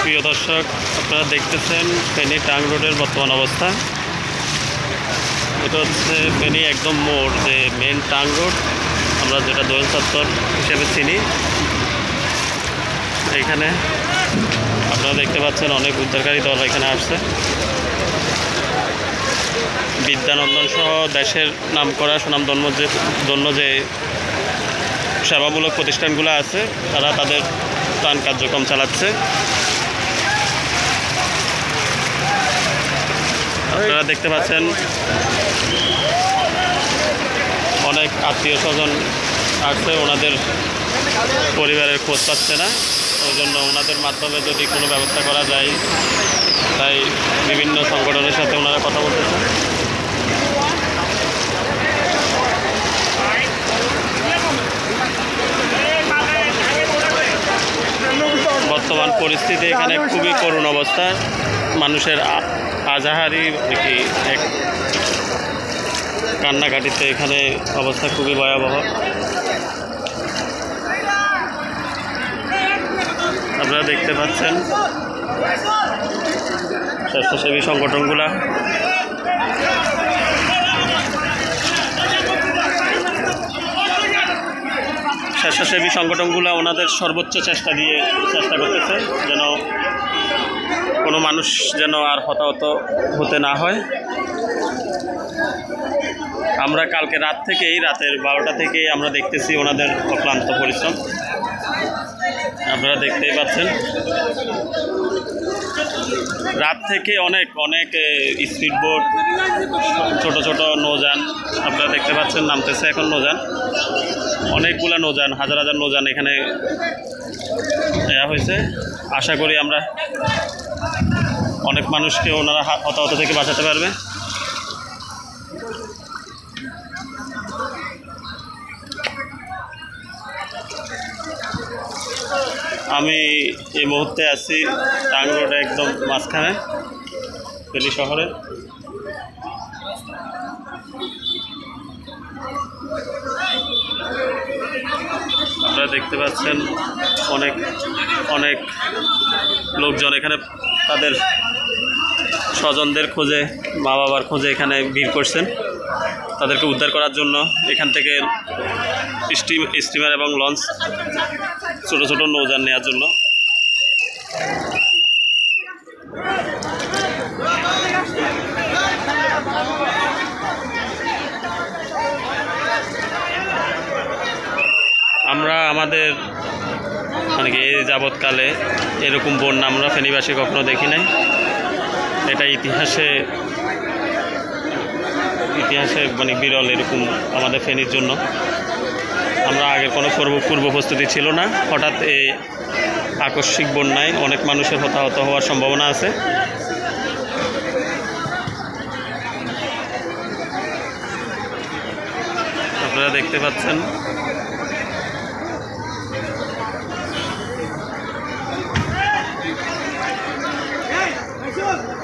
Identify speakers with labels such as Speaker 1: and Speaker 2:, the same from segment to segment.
Speaker 1: প্রিয় দর্শক, আপনারা দেখতেছেন ফেনী টাং রোডের বর্তমান অবস্থা। এটা হচ্ছে ফেনী একদম মোড়, যে মেন টাং রোড, আমরা যেটা দোয়েল চত্বর হিসেবে চিনি। এইখানে আপনারা দেখতে পাচ্ছেন অনেক উদ্ধারকারী দল এখানে আসছে। বিদ্যানন্দন সহ দেশের নামকরা সুনামধন্য যে সেবামূলক প্রতিষ্ঠানগুলো আছে, তারা তাদের ত্রাণ কার্যক্রম চালাচ্ছে। আপনারা দেখতে পাচ্ছেন অনেক আত্মীয় স্বজন আসছে, ওনাদের পরিবারের খোঁজ পাচ্ছে না, ওই জন্য ওনাদের মাধ্যমে যদি কোনো ব্যবস্থা করা যায়, তাই বিভিন্ন সংগঠনের সাথে ওনারা কথা বলতেছেন। বর্তমান পরিস্থিতি এখানে খুবই করুণ অবস্থা, মানুষের আজাহারি কি এক কান্নাকাটিতে এখানে অবস্থা খুবই ভয়াবহ। আপনারা দেখতে পাচ্ছেন স্বেচ্ছাসেবী সংগঠনগুলা ওনাদের সর্বোচ্চ চেষ্টা করতেছে যেন কোনো মানুষ যেন আর হতাহত হতে না হয়। আমরা কালকে রাতের 12টা থেকেই আমরা দেখতেছি ওনাদের অক্লান্ত পরিশ্রম। আপনারা দেখতেই পাচ্ছেন রাত থেকে অনেক স্পিড বোট, ছোট নৌযান আপনারা দেখতে পাচ্ছেন নামতেছে এখন নৌযান। অনেকগুলা নৌযান, হাজার নৌযান এখানে দেওয়া হয়েছে। আশা করি আমরা অনেক মানুষকে ওনারা হতাহত থেকে বাঁচাতে পারবে। আমি এই মুহূর্তে আছি টাং রোডে একদম মাঝখানে, ফেনী শহরে। আপনারা দেখতে পাচ্ছেন অনেক লোকজন এখানে তাদের স্বজনদের খোঁজে, মা বাবার খোঁজে এখানে ভিড় করছেন, তাদেরকে উদ্ধার করার জন্য। এখান থেকে স্টিমার এবং লঞ্চ, ছোট নৌযান নেওয়ার জন্য। আমরা আমাদের এই যাবৎকালে এরকম বন্যা আমরা ফেনীবাসী কখনো দেখি নাই। এটা ইতিহাসে বিরল এরকম আমাদের ফেনীর জন্য। আমরা আগের কোনো পূর্ব প্রস্তুতি ছিল না, হঠাৎ এই আকস্মিক বন্যায় অনেক মানুষের হতাহত হওয়ার সম্ভাবনা আছে। আপনারা দেখতে পাচ্ছেন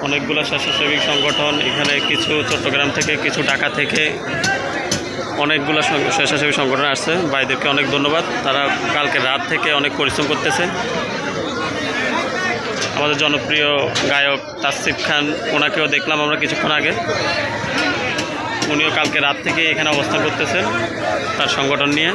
Speaker 1: অনেকগুলো স্বেচ্ছাসেবী সংগঠন এখানে, কিছু চট্টগ্রাম থেকে, কিছু ঢাকা থেকে, অনেকগুলো স্বেচ্ছাসেবী সংগঠন আসছে। ভাইদেরকে অনেক ধন্যবাদ, তারা কালকে রাত থেকে অনেক পরিশ্রম করতেছে। আমাদের জনপ্রিয় গায়ক তাসিফ খান, ওনাকেও দেখলাম আমরা কিছুক্ষণ আগে, উনিও কালকে রাত থেকে এখানে অবস্থান করতেছেন তার সংগঠন নিয়ে।